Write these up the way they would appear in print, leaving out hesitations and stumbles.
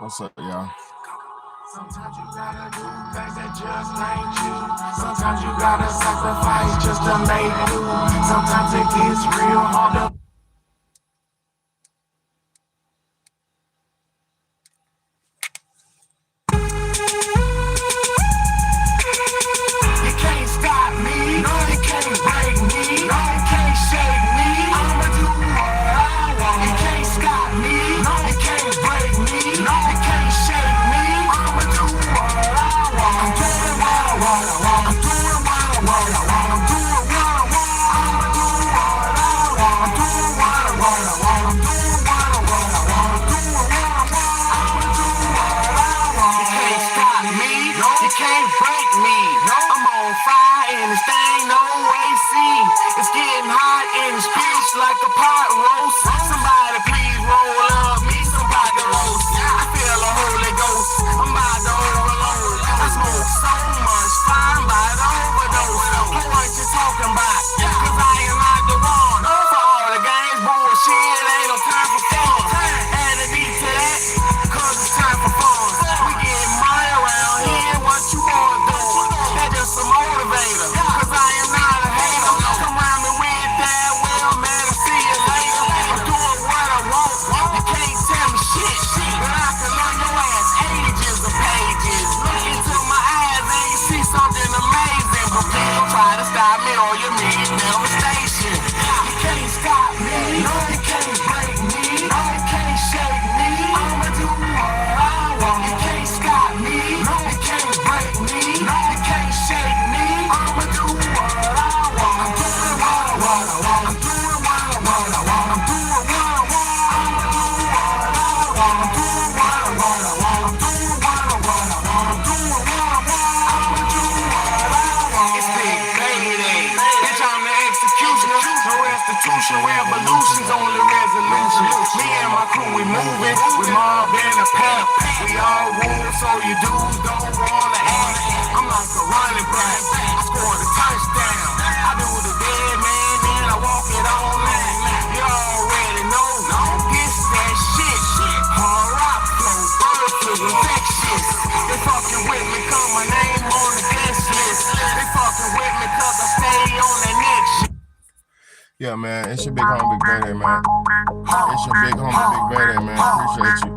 What's up, y'all? Sometimes you gotta do things that just ain't you. Sometimes you gotta sacrifice just to make do. Sometimes it gets real hard to you can't stop me, no, you can't break me, no, you can't shake me. I'ma do what I want. You can't stop me, no, you can't break me, no, you can't shake me. I'ma do what I want. I'm doing what I want. I'm doing what I want. I'm doing what I want. I'ma do what I want. I'm doing what I want. I'm doing what I want. I'm doing what I want. I'ma do what I want. You can't stop me, no, you can't break me. No, I'm on fire and this thing no AC. It's getting hot in this bitch like a pot roast. Somebody please roll up me somebody roast. I feel a Holy Ghost. I'm about to overload. I smoke so much fire, I'm about to overdose. What you talking about? Cause I am not the one. For all the games, bullshit, ain't no time for fun. Add a beat to that, cause it's time for fun. We get money around here, what you wanna do? That's just a motivator, cause I am not a hater. Come around me with that, well, man, I'll see you later. I'm doing what I want, you can't tell me shit. But I can learn your ass ages of pages. Look into my eyes and you see something amazing. But please don't try to stop me or you mean devastation. You can't stop me, no, you can't break me, no, you can't shake me. I'ma do what I want. You can't stop me, no, you can't break me, no, you can't shake me. I'ma do what I want. I'm doing what I want. I'm doing what I want. I'm doing what I want. I'ma do what I want. I'm doing what I want. I'm doing what I want. I'm doing what I want. I'ma do what I want. It's big BAYDAY. Bitch, I'm the executioner. No restitution. Revolution's only resolution. Me and my crew, we moving. We mob in a pack. We all wolves, so you dudes don't wanna act. I'm like a running back. I scored a touchdown. I do the dead man, then I walk it on that. You already know. This that shit. Hard rock flow, bird flu, infectious. They fucking with me 'cause my name on the guest list. They fucking with me 'cause I stay on that next shit. Yeah, man. It's your big homie, Big Bayday, man. It's your big homie, Big Bayday, man. Appreciate you.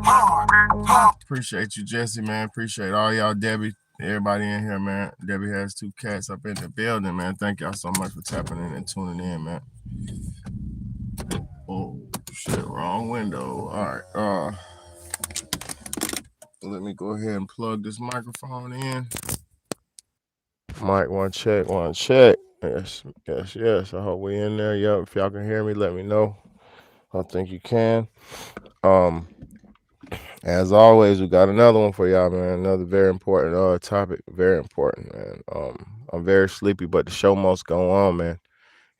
Appreciate you, Jesse, man. Appreciate all y'all, Debbie, everybody in here, man. Debbie has two cats up in the building, man. Thank y'all so much for tapping in and tuning in, man. Oh shit, wrong window. All right. Let me go ahead and plug this microphone in. Mic one check, one check. Yes, yes, yes. I hope we in there. Yep. If y'all can hear me, let me know. I think you can. Um, as always, we got another one for y'all, man. Another very important topic. Very important, man. I'm very sleepy, but the show must go on, man.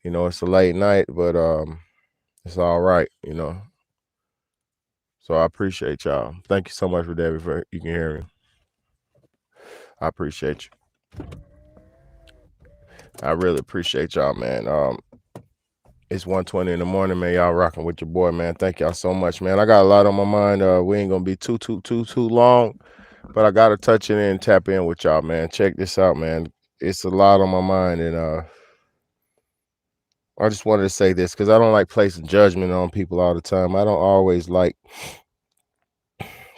You know, it's a late night, but it's all right, you know. So I appreciate y'all. Thank you so much for Debbie for you can hear me. I appreciate you. I really appreciate y'all, man. It's 1:20 in the morning, man. Y'all rocking with your boy, man. Thank y'all so much, man. I got a lot on my mind. We ain't gonna be too long, but I gotta touch it in and tap in with y'all, man. Check this out, man. It's a lot on my mind, and I just wanted to say this because I don't like placing judgment on people all the time. I don't always like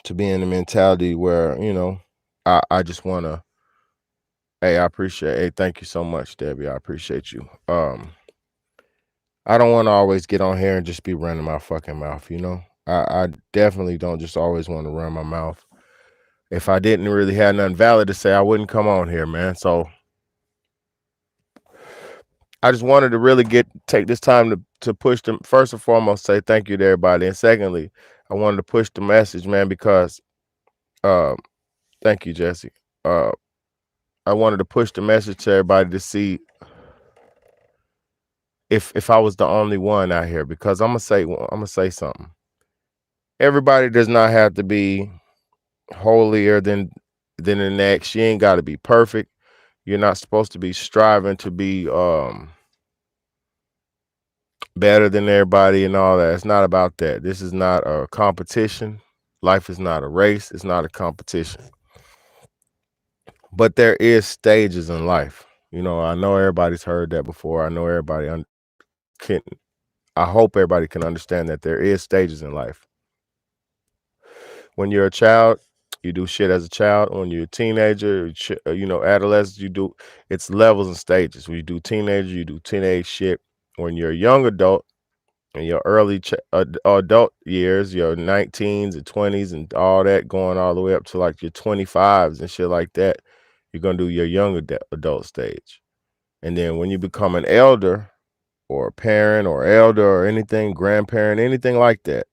to be in the mentality where, you know, I just wanna, hey, I appreciate, hey, thank you so much, Debbie. I appreciate you. I don't want to always get on here and just be running my fucking mouth, you know? I definitely don't just always want to run my mouth. If I didn't really have nothing valid to say, I wouldn't come on here, man. So I just wanted to really take this time to push them. First and foremost, say thank you to everybody. And secondly, I wanted to push the message, man, because thank you, Jesse. I wanted to push the message to everybody to see if I was the only one out here, because I'm gonna say something. Everybody does not have to be holier than the next. You ain't got to be perfect. You're not supposed to be striving to be better than everybody and all that. It's not about that. This is not a competition. Life is not a race, it's not a competition. But there is stages in life. I know everybody's heard that before. I know everybody can I hope everybody can understand that there is stages in life. When you're a child, you do shit as a child. When you're a teenager, adolescent, it's levels and stages. When you do teenager, you do teenage shit. When you're a young adult, in your early adult years, your 19s and 20s and all that, going all the way up to like your 25s and shit like that, you're going to do your young adult stage. And then when you become an elder or a parent or elder or anything, grandparent, anything like that,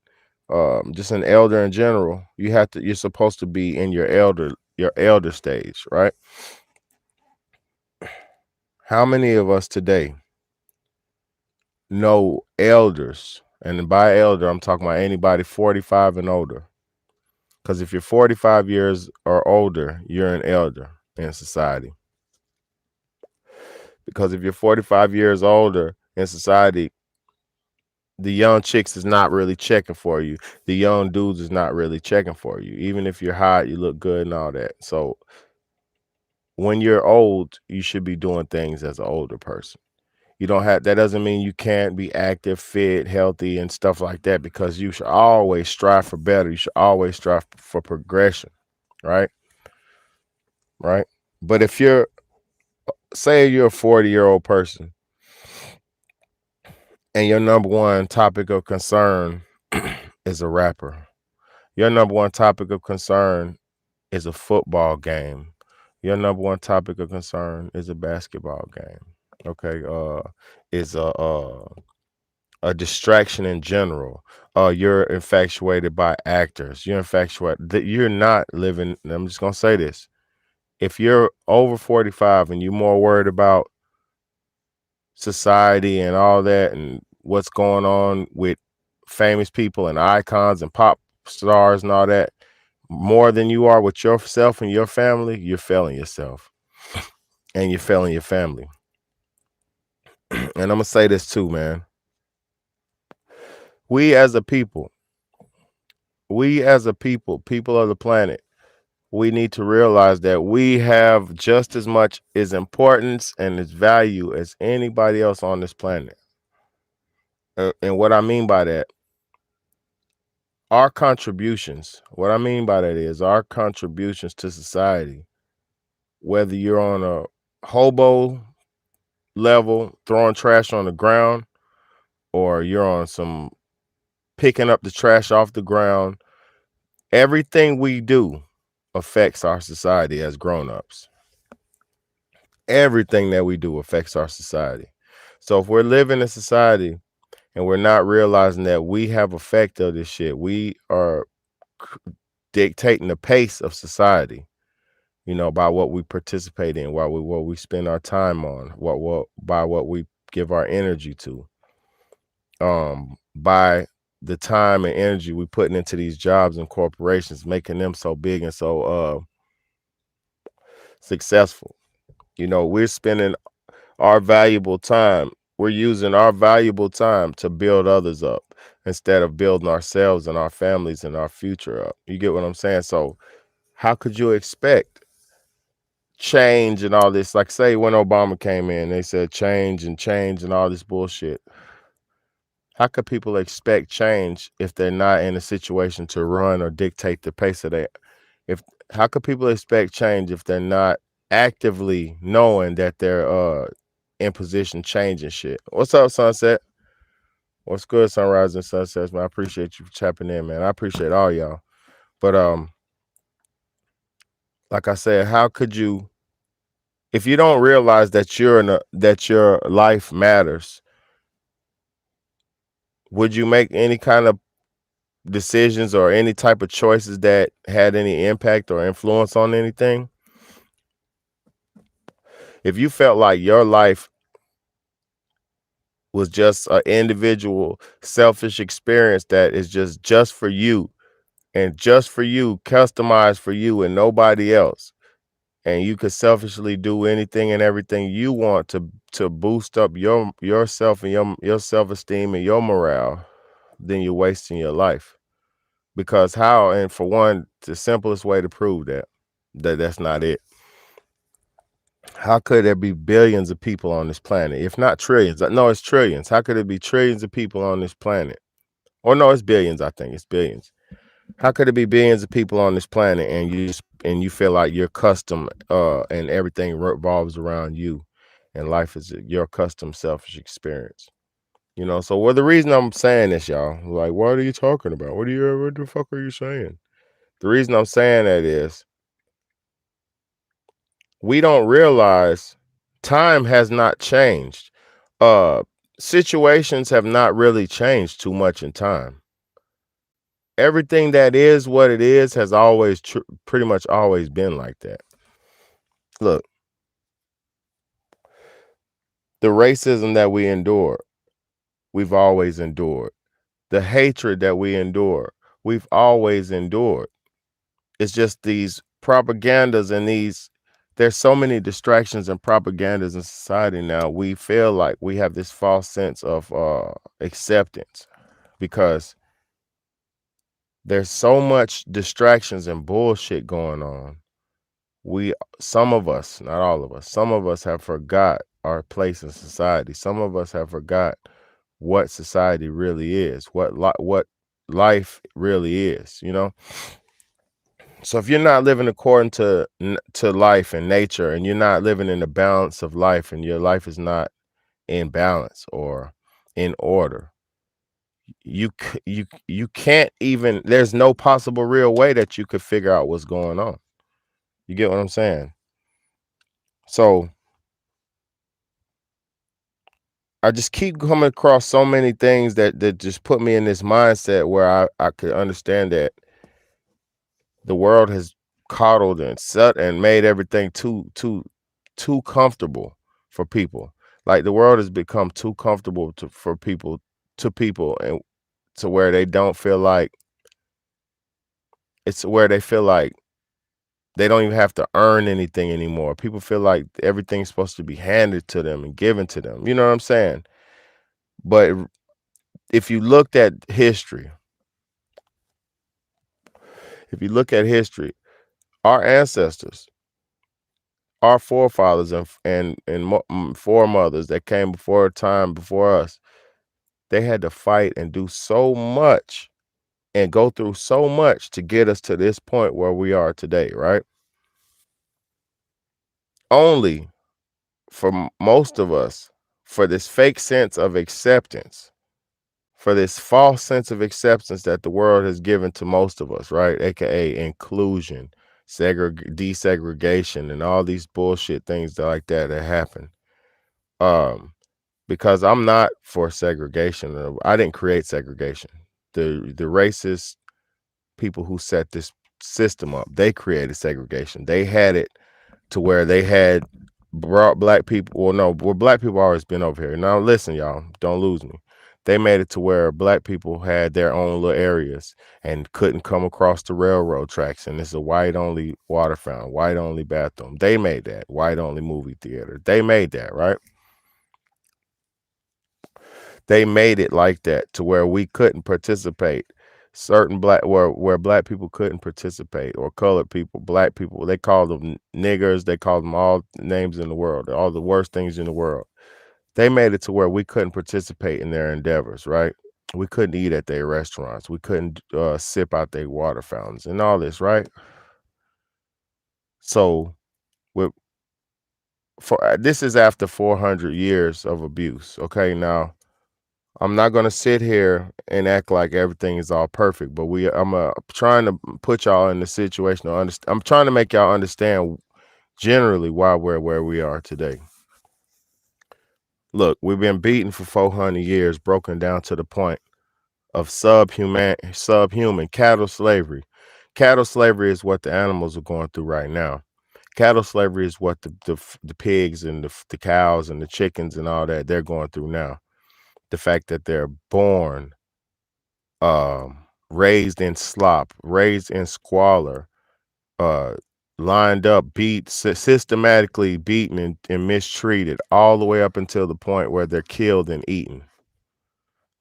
just an elder in general, you're supposed to be in your elder stage, right? How many of us today know elders? And by elder, I'm talking about anybody 45 and older. Because if you're 45 years or older, you're an elder in society. Because if you're 45 years older in society, the young chicks is not really checking for you. The young dudes is not really checking for you. Even if you're hot, you look good and all that. So when you're old, you should be doing things as an older person. You don't have that doesn't mean you can't be active, fit, healthy, and stuff like that, because you should always strive for better. You should always strive for progression, right? Right. But if you're say you're a 40-year-old person and your number one topic of concern is a rapper. Your number one topic of concern is a football game. Your number one topic of concern is a basketball game. Okay, is a distraction in general. You're infatuated by actors. You're infatuated that you're not living. I'm just gonna say this: if you're over 45 and you're more worried about society and all that and what's going on with famous people and icons and pop stars and all that, more than you are with yourself and your family, you're failing yourself and you're failing your family. And I'm gonna say this too, man. We as a people, people of the planet, we need to realize that we have just as much as importance and as value as anybody else on this planet. And what I mean by that, our contributions, what I mean by that is our contributions to society, whether you're on a hobo level, throwing trash on the ground, or you're on some picking up the trash off the ground, everything we do affects our society as grown-ups. Everything that we do affects our society. So if we're living in society and we're not realizing that we have effect of this shit, we are dictating the pace of society, by what we participate in, what we spend our time on, by what we give our energy to, by the time and energy we putting into these jobs and corporations, making them so big and so successful. We're spending our valuable time. We're using our valuable time to build others up instead of building ourselves and our families and our future up. You get what I'm saying? So how could you expect change and all this? Like, say when Obama came in, they said change and all this bullshit. How could people expect change if they're not in a situation to run or dictate the pace of that? If How could people expect change if they're not actively knowing that they're in position changing shit? What's up, Sunset? What's good, Sunrise and Sunsets, man? I appreciate you for tapping in, man. I appreciate all y'all. But like I said, how could you, if you don't realize that that your life matters, would you make any kind of decisions or any type of choices that had any impact or influence on anything? If you felt like your life was just an individual selfish experience that is just for you and just for you, customized for you and nobody else, and you could selfishly do anything and everything you want to boost up yourself and your self-esteem and your morale, then you're wasting your life. Because how, and for one, the simplest way to prove that's not it. How could there be billions of people on this planet, if not trillions? No, it's trillions. How could there be trillions of people on this planet? Or no, it's billions. I think it's billions. How could it be billions of people on this planet, and you feel like you're custom, and everything revolves around you, and life is your custom selfish experience? So the reason I'm saying this, y'all, like, what are you talking about? What the fuck are you saying? The reason I'm saying that is we don't realize time has not changed. Uh, Situations have not really changed too much in time. Everything that is what it is has always pretty much always been like that. Look, the racism that we endure, we've always endured. The hatred that we endure, we've always endured. It's just these propagandas and there's so many distractions and propagandas in society now. We feel like we have this false sense of acceptance because there's so much distractions and bullshit going on. Some of us, not all of us, some of us have forgot our place in society. Some of us have forgot what society really is, what life really is. So if you're not living according to life and nature, and you're not living in the balance of life, and your life is not in balance or in order, you can't even. There's no possible real way that you could figure out what's going on. You get what I'm saying? So I just keep coming across so many things that just put me in this mindset where I could understand that the world has coddled and set and made everything too comfortable for people. Like the world has become too comfortable for people, and to where they don't feel like it's where they feel like they don't even have to earn anything anymore. People feel like everything's supposed to be handed to them and given to them. You know what I'm saying? But if you looked at history, if you look at history, our ancestors, our forefathers and foremothers that came before time before us, they had to fight and do so much and go through so much to get us to this point where we are today, right? Only for most of us, for this fake sense of acceptance, for this false sense of acceptance that the world has given to most of us, right? AKA inclusion, desegregation, and all these bullshit things like that happen. Because I'm not for segregation. I didn't create segregation. The racist people who set this system up, they created segregation. They had it to where they had brought black people. Well, no, black people always been over here. Now listen, y'all, don't lose me. They made it to where black people had their own little areas and couldn't come across the railroad tracks. And it's a white only water fountain, white only bathroom. They made that. White only movie theater. They made that, right? They made it like that to where we couldn't participate. Certain where black people couldn't participate, or colored people, black people, they called them niggers, they called them all names in the world, all the worst things in the world. They made it to where we couldn't participate in their endeavors, right? We couldn't eat at their restaurants. We couldn't sip out their water fountains and all this, right? So with this is after 400 years of abuse. Okay, now I'm not gonna sit here and act like everything is all perfect, but I'm trying to put y'all in the situation to understand. I'm trying to make y'all understand generally why we're where we are today. Look, we've been beaten for 400 years, broken down to the point of subhuman cattle slavery. Cattle slavery is what the animals are going through right now. Cattle slavery is what the pigs and the cows and the chickens and all that they're going through now. The fact that they're born raised in slop, raised in squalor, uh, lined up, systematically beaten and mistreated all the way up until the point where they're killed and eaten.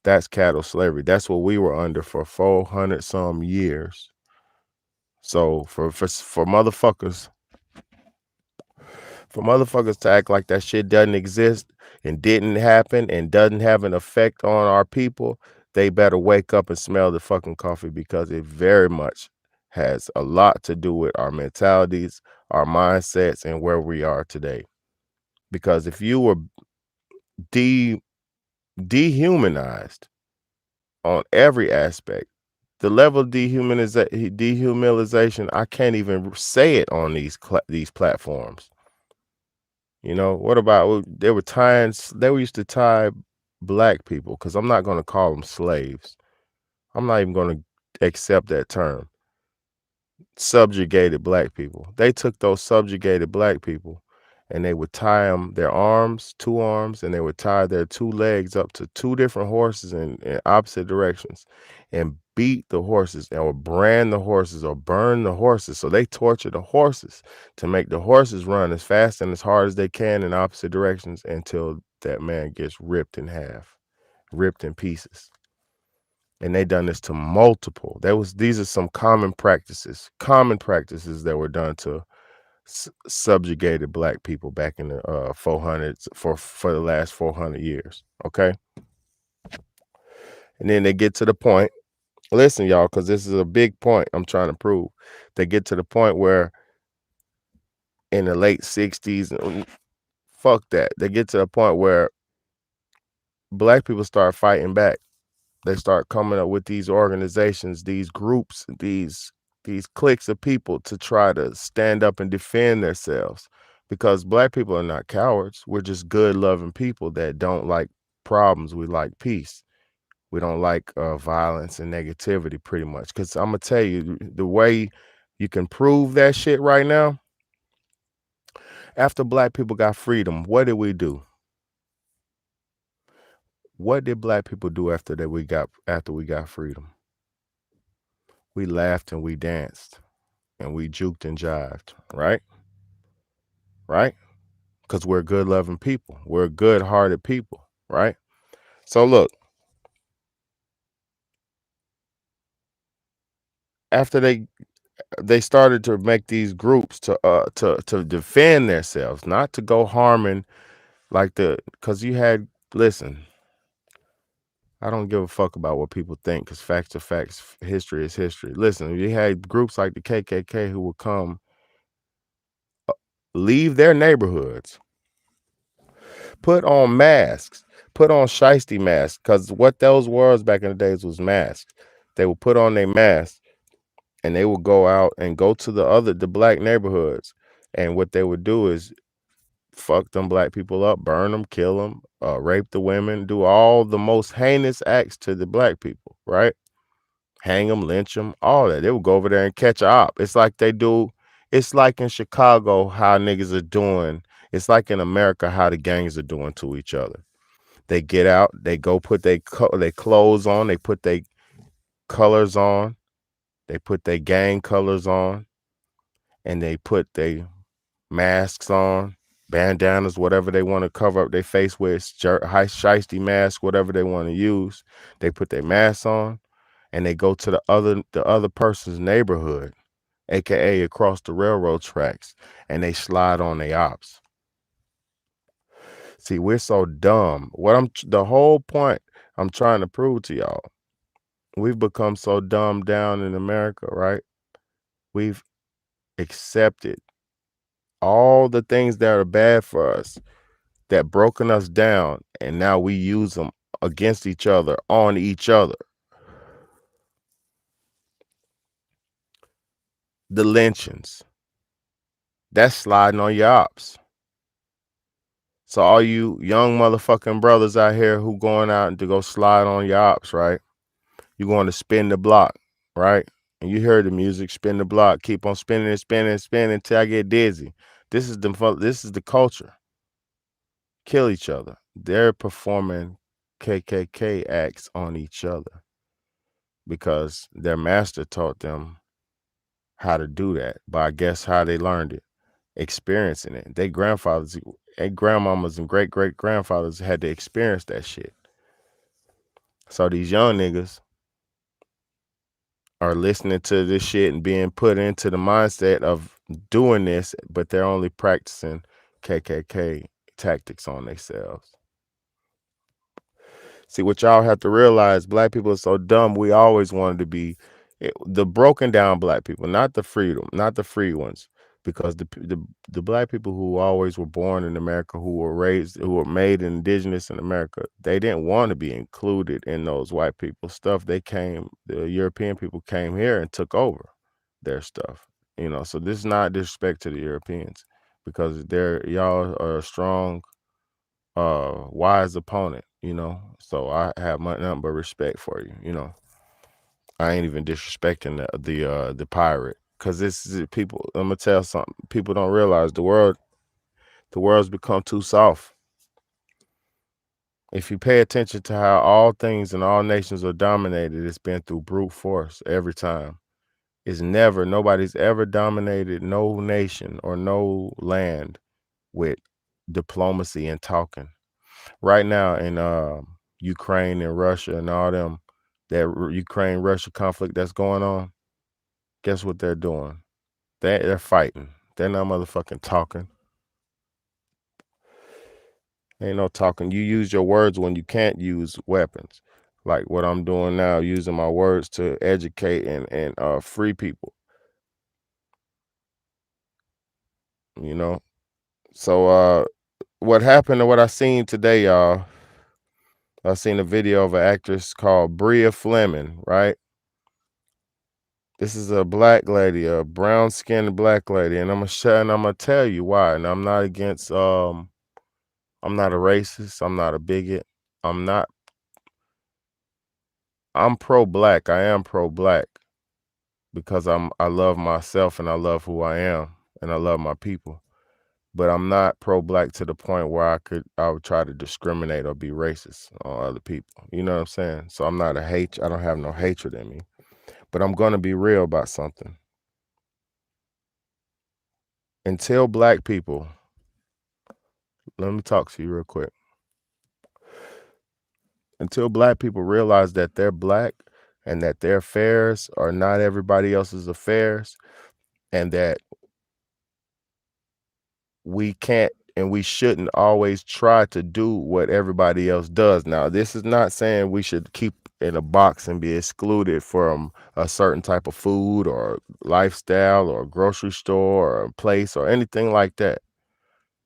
That's cattle slavery. That's what we were under for 400 some years. So for motherfuckers to act like that shit doesn't exist and didn't happen and doesn't have an effect on our people, they better wake up and smell the fucking coffee, because it very much has a lot to do with our mentalities, our mindsets, and where we are today. Because if you were de dehumanized on every aspect, the level of dehumanization, I can't even say it on these platforms. You know, what about they were used to tie black people, because I'm not going to call them slaves. I'm not even going to accept that term. Subjugated black people. They took those subjugated black people and they would tie their arms, two arms, and they would tie their two legs up to two different horses in opposite directions and beat the horses or brand the horses or burn the horses. So they torture the horses to make the horses run as fast and as hard as they can in opposite directions until that man gets ripped in half, ripped in pieces. And they done this to multiple. These are some common practices that were done to subjugated black people back in the 400s for the last 400 years. Okay, and then they get to the point. Listen, y'all, because this is a big point I'm trying to prove. They get to the point where in the late 60s, fuck that. They get to the point where black people start fighting back. They start coming up with these organizations, these groups, these cliques of people to try to stand up and defend themselves, because black people are not cowards. We're just good loving people that don't like problems. We like peace. We don't like violence and negativity, pretty much. Because I'm gonna tell you, the way you can prove that shit right now, after black people got freedom, what did we do? What did black people do after we got freedom? We laughed and we danced and we juked and jived, right? Right? Because we're good loving people. We're good hearted people, right? So look, after they started to make these groups to defend themselves, not to go harming because you had, listen, I don't give a fuck about what people think, because facts are facts, history is history. Listen, you had groups like the KKK who would come, leave their neighborhoods, put on masks, put on shiesty masks, because what those was back in the days was masks. They would put on their masks and they would go out and go to the black neighborhoods, and what they would do is fuck them black people up, burn them, kill them, rape the women, do all the most heinous acts to the black people, right? Hang them, lynch them, all that. They would go over there and catch a op. It's like they do. It's like in Chicago how niggas are doing. It's like in America how the gangs are doing to each other. They get out, they go put their clothes on, they put their colors on, they put their gang colors on, and they put their masks on, bandanas, whatever they want to cover up their face with, high shiesty mask, whatever they want to use. They put their masks on, and they go to the other person's neighborhood, aka across the railroad tracks, and they slide on their ops. See, we're so dumb. The whole point I'm trying to prove to y'all, we've become so dumbed down in America, right? We've accepted all the things that are bad for us, that broken us down, and now we use them against each other, on each other. The lynchings, that's sliding on your ops. So all you young motherfucking brothers out here who going out and to go slide on your ops, right? You going to spin the block, right? And you hear the music, spin the block, keep on spinning and spinning and spinning until I get dizzy. This is the culture. Kill each other. They're performing KKK acts on each other because their master taught them how to do that. But I guess how they learned it, experiencing it. Their grandfathers and grandmamas and great grandfathers had to experience that shit. So these young niggas are listening to this shit and being put into the mindset of doing this, but they're only practicing KKK tactics on themselves. See, what y'all have to realize, black people are so dumb. We always wanted to be the broken down black people, not the freedom, not the free ones, because the black people who always were born in America, who were raised, who were made indigenous in America, they didn't want to be included in those white people stuff. The European people came here and took over their stuff. So this is not disrespect to the Europeans, because y'all are a strong wise opponent. So I have nothing but respect for you. I ain't even disrespecting the pirate, because this is people. I'm gonna tell something. People don't realize the world's become too soft. If you pay attention to how all things and all nations are dominated, it's been through brute force every time. Nobody's ever dominated no nation or no land with diplomacy and talking. Right now in Ukraine and Russia and all them, that Ukraine Russia conflict that's going on, guess what they're doing? They're fighting. They're not motherfucking talking. Ain't no talking. You use your words when you can't use weapons. Like what I'm doing now, using my words to educate and free people. You know. So what happened and what I seen today, y'all? I seen a video of an actress called Bria Fleming, right? This is a black lady, a brown skinned black lady, and I'm gonna tell you why. And I'm not a racist, I'm not a bigot. I'm not I'm pro black. I am pro black because I love myself and I love who I am and I love my people. But I'm not pro black to the point where I would try to discriminate or be racist on other people. You know what I'm saying? So I don't have no hatred in me. But I'm gonna be real about something. Until black people, let me talk to you real quick. Until black people realize that they're black and that their affairs are not everybody else's affairs, and that we can't and we shouldn't always try to do what everybody else does. Now, this is not saying we should keep in a box and be excluded from a certain type of food or lifestyle or grocery store or place or anything like that.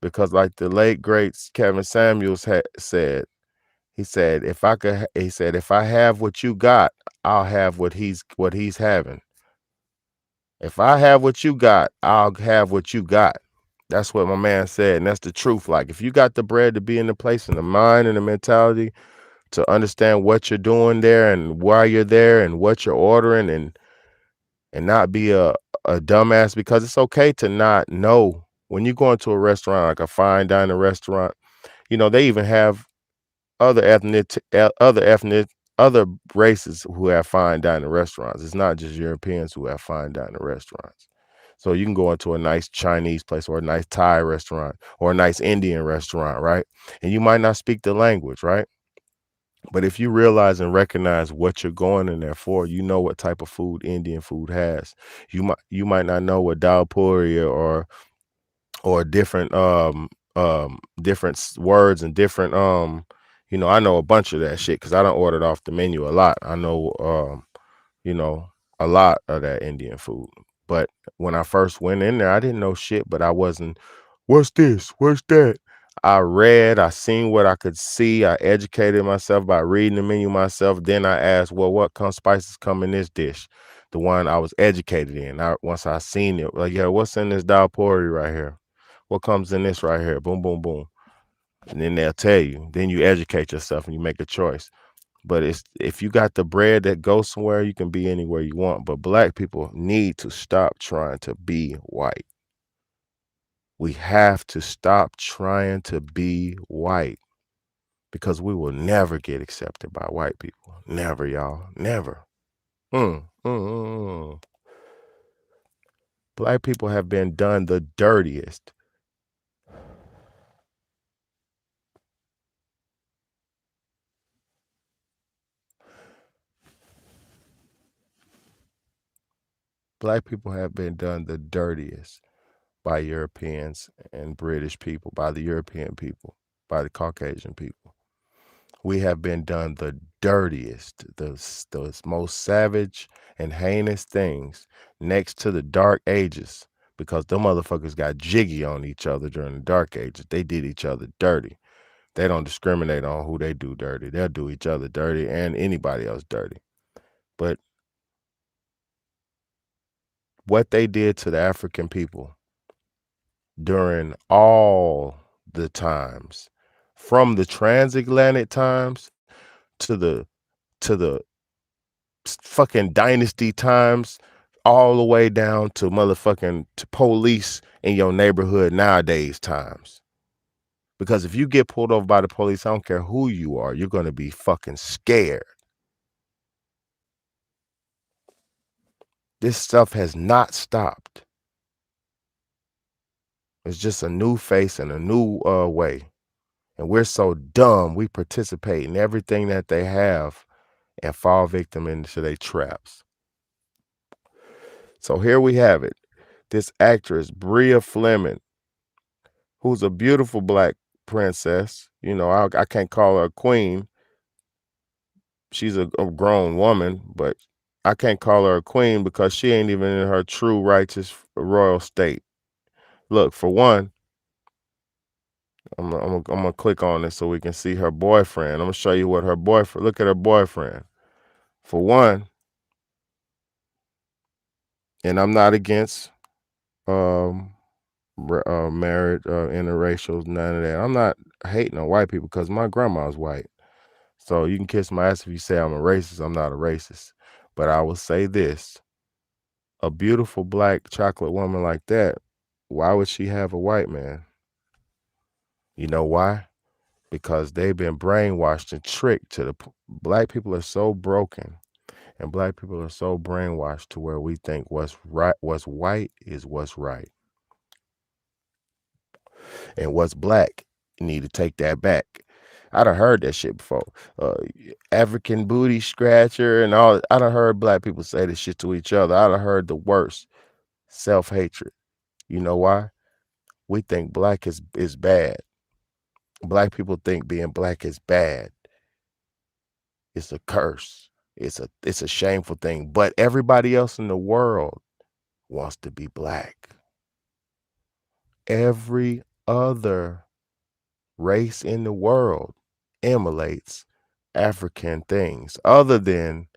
Because like the late great Kevin Samuels said, he said, if I have what you got, I'll have what he's having. If I have what you got, I'll have what you got. That's what my man said, and that's the truth. Like, if you got the bread to be in the place and the mind and the mentality to understand what you're doing there and why you're there and what you're ordering, and not be a dumbass, because it's okay to not know. When you go into a restaurant, like a fine dining restaurant, they even have other other races who have fine dining restaurants. It's not just Europeans who have fine dining restaurants. So you can go into a nice Chinese place or a nice Thai restaurant or a nice Indian restaurant, right? And you might not speak the language, right? But if you realize and recognize what you're going in there for, you know what type of food Indian food has. You might not know what dal puri or different words and different I know a bunch of that shit because I don't ordered off the menu a lot. I know you know a lot of that Indian food. But when I first went in there, I didn't know shit, but I wasn't, what's this, what's that? I seen what I could see. I educated myself by reading the menu myself. Then I asked, well, what spices come in this dish? The one I was educated in. Once I seen it, like, yeah, what's in this dal puri right here? What comes in this right here? Boom, boom, boom. And then they'll tell you. Then you educate yourself and you make a choice. But if you got the bread that goes somewhere, you can be anywhere you want. But black people need to stop trying to be white. We have to stop trying to be white, because we will never get accepted by white people. Never, y'all. Never. Mm, mm, mm, mm. Black people have been done the dirtiest. Black people have been done the dirtiest by Europeans and British people, by the European people, by the Caucasian people. We have been done the dirtiest, the most savage and heinous things next to the dark ages because them motherfuckers got jiggy on each other during the dark ages. They did each other dirty. They don't discriminate on who they do dirty. They'll do each other dirty and anybody else dirty. But what they did to the African people during all the times, from the transatlantic times to the fucking dynasty times, all the way down to motherfucking to police in your neighborhood nowadays times. Because if you get pulled over by the police, I don't care who you are, you're gonna be fucking scared. This stuff has not stopped. It's just a new face and a new way. And we're so dumb, we participate in everything that they have and fall victim into their traps. So here we have it. This actress, Bria Fleming, who's a beautiful black princess. You know, I can't call her a queen. She's a grown woman, but I can't call her a queen because she ain't even in her true righteous royal state. Look, for one, I'm gonna click on this so we can see her boyfriend. I'm gonna show you what her boyfriend. Look at her boyfriend. For one, and I'm not against married interracials, none of that. I'm not hating on white people because my grandma's white. So you can kiss my ass if you say I'm a racist. I'm not a racist. But I will say this: a beautiful black chocolate woman like that, why would she have a white man? You know why? Because they've been brainwashed and tricked to the black people are so broken and black people are so brainwashed to where we think what's right, what's white is what's right. And what's black, you need to take that back. I done heard that shit before. Uh, African booty scratcher and all. I done heard black people say this shit to each other. I done heard the worst self-hatred. You know why? We think black is bad. Black people think being black is bad. It's a curse. It's a shameful thing. But everybody else in the world wants to be black. Every other race in the world emulates African things other than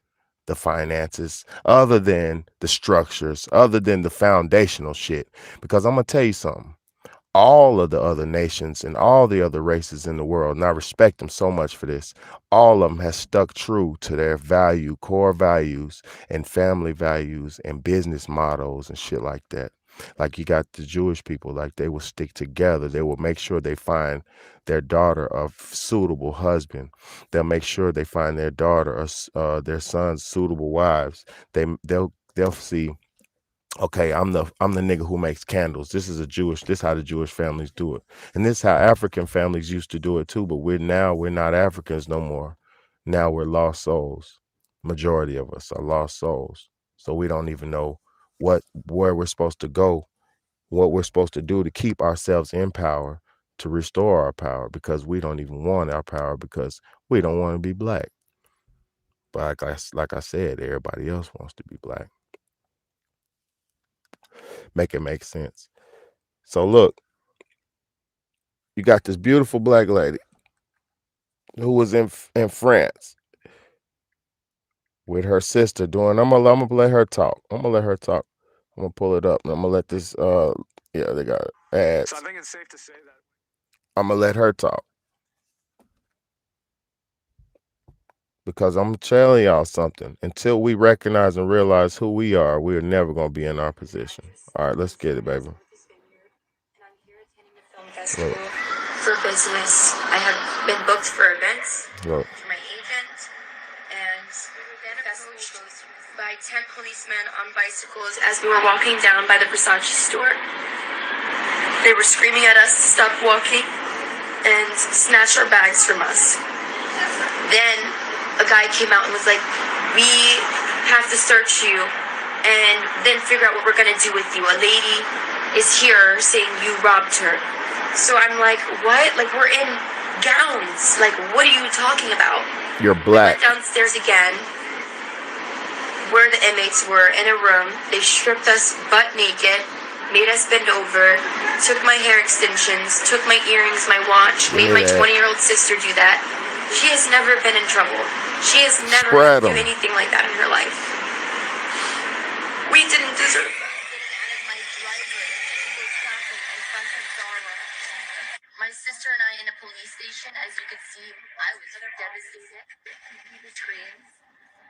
the finances, other than the structures, other than the foundational shit. Because I'm going to tell you something. All of the other nations and all the other races in the world, and I respect them so much for this, all of them has stuck true to their core values and family values and business models and shit like that. Like you got the Jewish people, like they will stick together. They will make sure they find their daughter a suitable husband. They'll make sure they find their daughter or their son's suitable wives. They'll see, okay, I'm the nigga who makes candles. This is how the Jewish families do it. And this is how African families used to do it too, but we're not Africans no more. Now we're lost souls. Majority of us are lost souls. So we don't even know where we're supposed to go, what we're supposed to do to keep ourselves in power, to restore our power, because we don't even want our power because we don't want to be black. But like I said, everybody else wants to be black. Make it make sense. So look, you got this beautiful black lady who was in France with her sister doing. I'm gonna let her talk. I'm gonna let her talk. I'm gonna pull it up and I'm gonna let this. Yeah, they got ads. So I think it's safe to say that. I'm gonna let her talk because I'm telling y'all something. Until we recognize and realize who we are, we're never gonna be in our position. All right, let's get it, baby. Festival for business. I have been booked for events Look. for my agent, and then approached by 10 policemen on bicycles as we were walking down by the Versace store. They were screaming at us to stop walking and snatch our bags from us. Then a guy came out and was like, "We have to search you and then figure out what we're gonna do with you. A lady is here saying you robbed her. So I'm like, what? Like, we're in gowns. Like, what are you talking about? You're We black. went downstairs again, where the inmates were in a room. They stripped us butt naked, made us bend over, took my hair extensions, took my earrings, my watch, made my 20-year-old sister do that. She has never been in trouble. She has never had to do anything like that in her life. We didn't deserve that. My sister and I in a police station, as you could see, I was devastated. We screamed,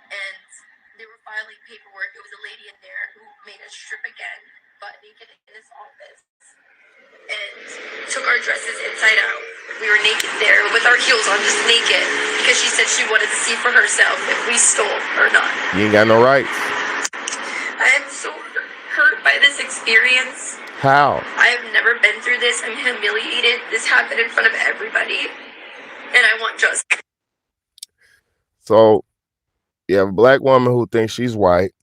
and they were filing paperwork. It was a lady in there who made us strip again, butt naked in this office, and took our dresses inside out. We were naked there with our heels on, just naked, because she said she wanted to see for herself if we stole or not. You ain't got no rights. I am so hurt by this experience. How? I have never been through this. I'm humiliated. This happened in front of everybody, and I want justice. So you have a black woman who thinks she's white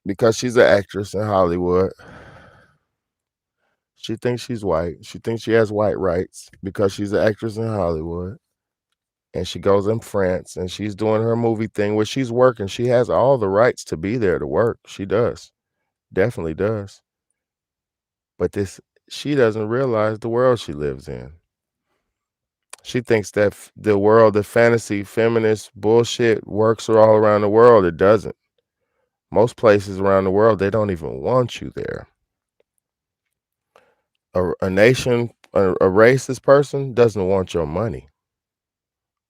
because she's an actress in Hollywood. She thinks she's white. She thinks she has white rights because she's an actress in Hollywood. And she goes in France and she's doing her movie thing where she's working. She has all the rights to be there to work. She does. Definitely does. But she doesn't realize the world she lives in. She thinks that the world, the fantasy, feminist bullshit works all around the world. It doesn't. Most places around the world, they don't even want you there. A nation, a racist person doesn't want your money.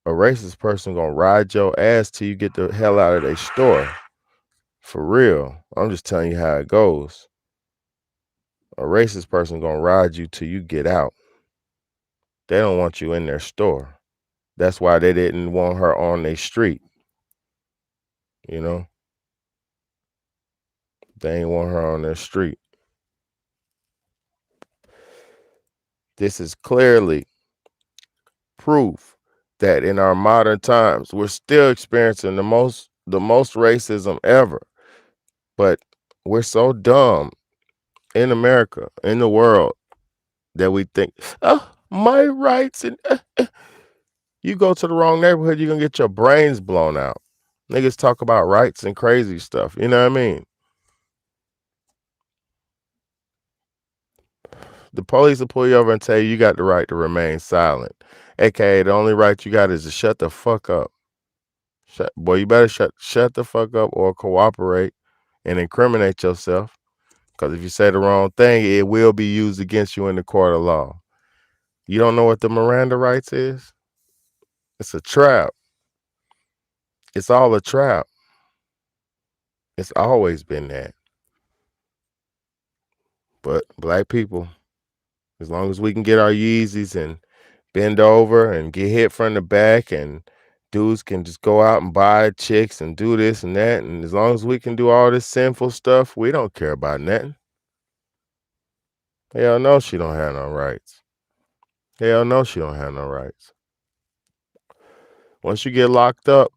A racist person gonna ride your ass till you get the hell out of their store. For real. I'm just telling you how it goes. A racist person gonna ride you till you get out. They don't want you in their store. That's why they didn't want her on their street. You know? They ain't want her on their street. This is clearly proof that in our modern times, we're still experiencing the most racism ever. But we're so dumb in America, in the world, that we think, oh, my rights. And you go to the wrong neighborhood, you're going to get your brains blown out. Niggas talk about rights and crazy stuff. You know what I mean? The police will pull you over and tell you got the right to remain silent. AKA, the only right you got is to shut the fuck up. Boy, you better shut the fuck up or cooperate and incriminate yourself. Because if you say the wrong thing, it will be used against you in the court of law. You don't know what the Miranda rights is? It's a trap. It's all a trap. It's always been that. But black people, as long as we can get our Yeezys and bend over and get hit from the back, and dudes can just go out and buy chicks and do this and that, and as long as we can do all this sinful stuff, we don't care about nothing. Hell no, she don't have no rights. Hell no, she don't have no rights. Once you get locked up,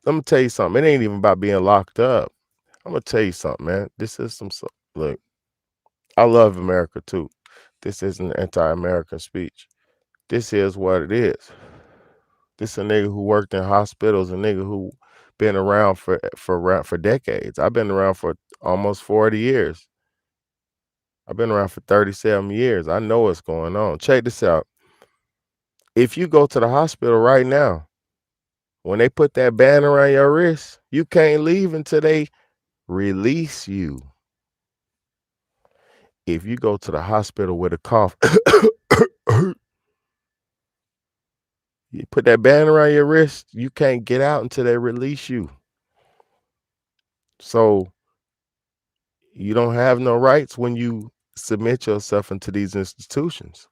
let me tell you something. It ain't even about being locked up. I'm gonna tell you something, man. This is look. I love America too. This isn't an anti-American speech. This is what it is. This a nigga who worked in hospitals, a nigga who been around for decades. I've been around for almost 40 years. I've been around for 37 years. I know what's going on. Check this out. If you go to the hospital right now, when they put that band around your wrist, you can't leave until they release you. If you go to the hospital with a cough, you put that band around your wrist, you can't get out until they release you. So you don't have no rights when you submit yourself into these institutions.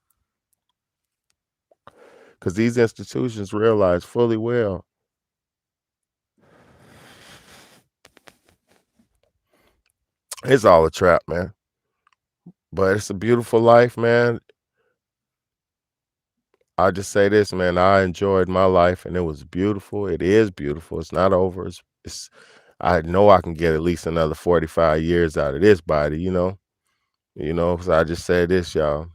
Because these institutions realize fully well it's all a trap, man. But it's a beautiful life, man. I just say this, man. I enjoyed my life and it was beautiful. It is beautiful. It's not over. I know I can get at least another 45 years out of this body, you know. You know, so I just say this, y'all.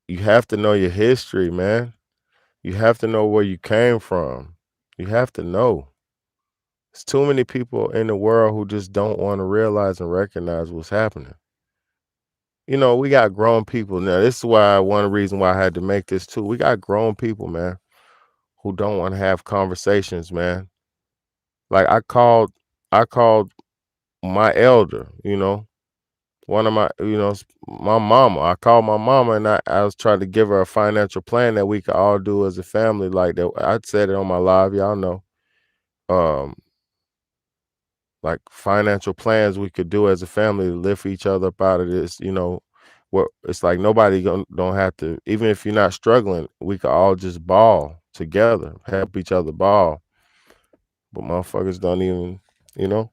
You have to know your history, man. You have to know where you came from. You have to know. There's too many people in the world who just don't want to realize and recognize what's happening. You know, we got grown people now. This is why one reason why I had to make this too. We got grown people, man, who don't want to have conversations, man. Like I called my elder, you know, one of my, my mama. I called my mama and I was trying to give her a financial plan that we could all do as a family. Like that, I said it on my live, y'all know. Um, like financial plans we could do as a family to lift each other up out of this, you know. What it's like nobody don't have to, even if you're not struggling, we could all just ball together, help each other ball. But motherfuckers don't even, you know,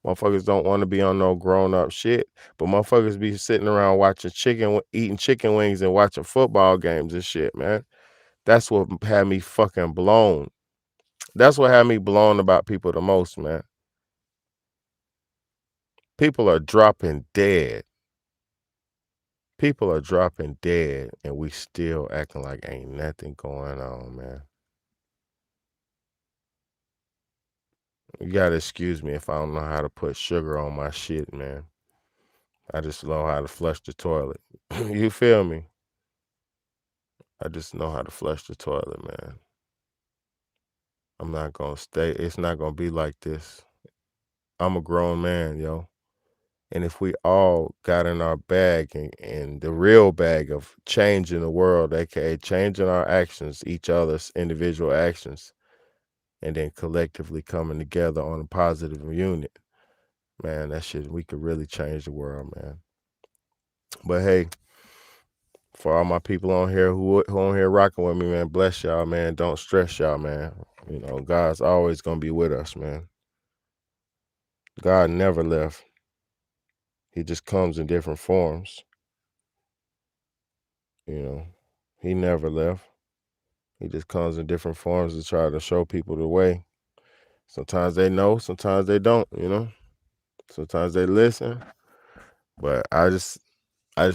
motherfuckers don't want to be on no grown up shit. But motherfuckers be sitting around watching eating chicken wings and watching football games and shit, man. That's what had me fucking blown. That's what had me blown about people the most, man. People are dropping dead. People are dropping dead and we still acting like ain't nothing going on, man. You gotta excuse me if I don't know how to put sugar on my shit, man. I just know how to flush the toilet. You feel me? I just know how to flush the toilet, man. I'm not gonna stay. It's not gonna be like this. I'm a grown man, yo. And if we all got in our bag and the real bag of changing the world, aka changing our actions, each other's individual actions, and then collectively coming together on a positive unit, man, that shit, we could really change the world, man. But hey, for all my people on here who on here rocking with me, man, bless y'all, man. Don't stress y'all, man. You know, God's always gonna be with us, man. God never left. He just comes in different forms. You know, he never left. He just comes in different forms to try to show people the way. Sometimes they know, sometimes they don't, you know. Sometimes they listen. But I just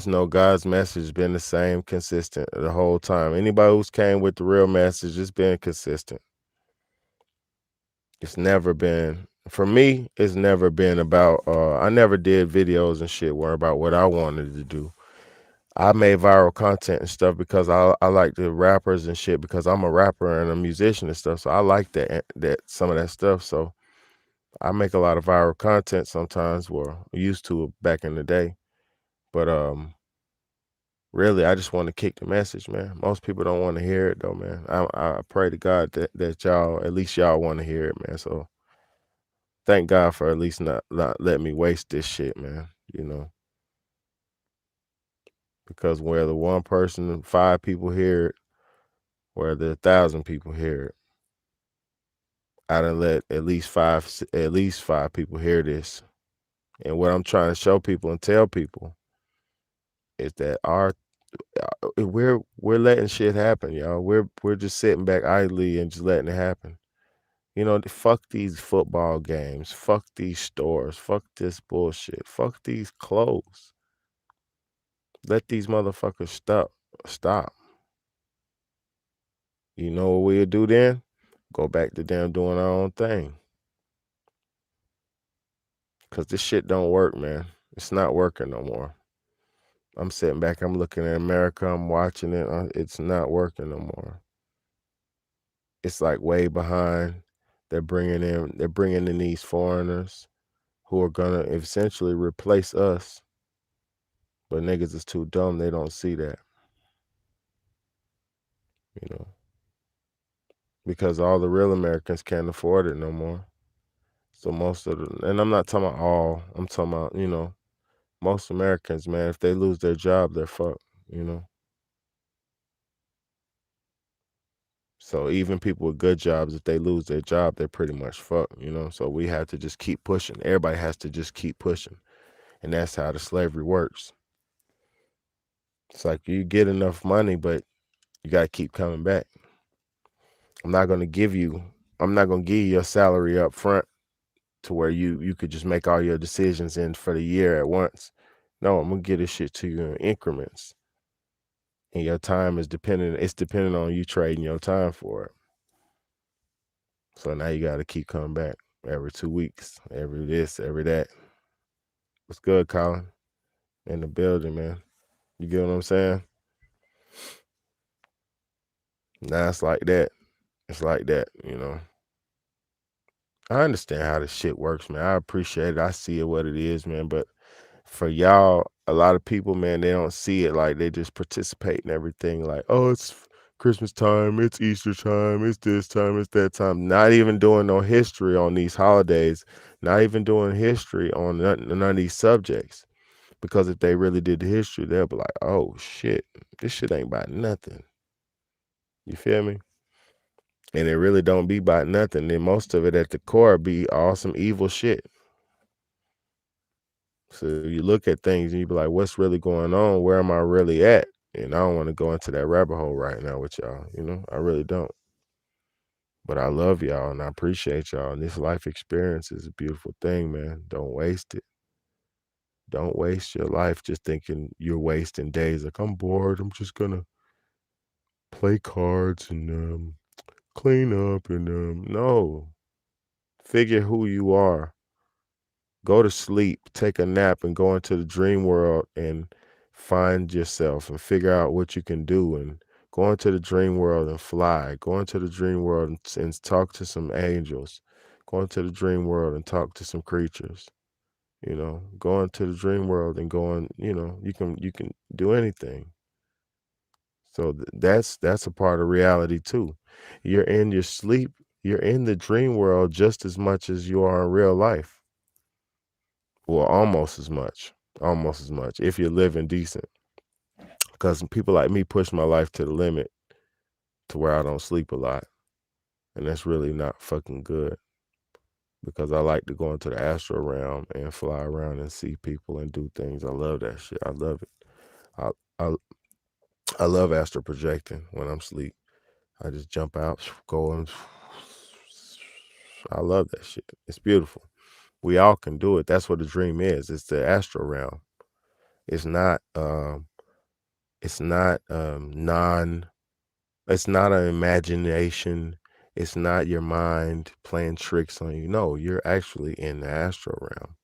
know God's message been the same, consistent the whole time. Anybody who's came with the real message, it's been consistent. It's never been, for me, it's never been about, I never did videos and shit were about what I wanted to do. I made viral content and stuff because I like the rappers and shit because I'm a rapper and a musician and stuff. So I like that some of that stuff. So I make a lot of viral content sometimes, well, used to back in the day. But really, I just want to kick the message, man. Most people don't want to hear it though, man. I pray to God that y'all, at least y'all want to hear it, man. So thank God for at least not letting me waste this shit, man. You know, because whether one person, 5 people hear it, whether 1,000 people hear it, I done let at least five people hear this. And what I'm trying to show people and tell people is that we're letting shit happen, y'all. We're just sitting back idly and just letting it happen. You know, fuck these football games, fuck these stores, fuck this bullshit, fuck these clothes. Let these motherfuckers stop. You know what we'll do then? Go back to them doing our own thing. Cause this shit don't work, man. It's not working no more. I'm sitting back, I'm looking at America, I'm watching it. It's not working no more. It's like way behind. They're bringing in these foreigners who are gonna essentially replace us. But niggas is too dumb, they don't see that, you know. Because all the real Americans can't afford it no more. So most of the, and I'm not talking about all, I'm talking about, most Americans, man, if they lose their job, they're fucked, you know. So even people with good jobs, if they lose their job, they're pretty much fucked, you know. So we have to just keep pushing. Everybody has to just keep pushing. And that's how the slavery works. It's like you get enough money, but you gotta keep coming back. I'm not gonna give you I'm not gonna give you your salary up front to where you could just make all your decisions in for the year at once. No, I'm gonna get this shit to you in increments. And your time is dependent it's dependent on you trading your time for it. So now you gotta keep coming back every 2 weeks, every this, every that. What's good, Colin? In the building, man. You get what I'm saying? Now it's like that. It's like that, you know. I understand how this shit works, man. I appreciate it. I see it what it is, man. But for y'all, a lot of people, man, they don't see it like they just participate in everything. Like, oh, it's Christmas time, it's Easter time, it's this time, it's that time. Not even doing no history on these holidays. Not even doing history on none of these subjects. Because if they really did the history, they'll be like, oh shit, this shit ain't about nothing. You feel me? And it really don't be about nothing. Then most of it at the core be all some evil shit. So you look at things and you be like, what's really going on? Where am I really at? And I don't want to go into that rabbit hole right now with y'all. You know, I really don't. But I love y'all and I appreciate y'all. And this life experience is a beautiful thing, man. Don't waste it. Don't waste your life just thinking you're wasting days. Like, I'm bored. I'm just going to play cards and clean up. And no. Figure who you are. Go to sleep, take a nap, and go into the dream world and find yourself and figure out what you can do. And go into the dream world and fly. Go into the dream world and talk to some angels. Go into the dream world and talk to some creatures. You know, go into the dream world and go on. You know, you can do anything. So that's a part of reality too. You're in your sleep. You're in the dream world just as much as you are in real life. Well, almost as much if you're living decent. Because people like me push my life to the limit to where I don't sleep a lot. And that's really not fucking good because I like to go into the astral realm and fly around and see people and do things. I love that shit. I love it. I, I, I love astral projecting when I'm asleep. I just jump out, go and I love that shit. It's beautiful. We all can do it. That's what the dream is. It's the astral realm. It's not it's not non it's not an imagination. It's not your mind playing tricks on you. No, you're actually in the astral realm.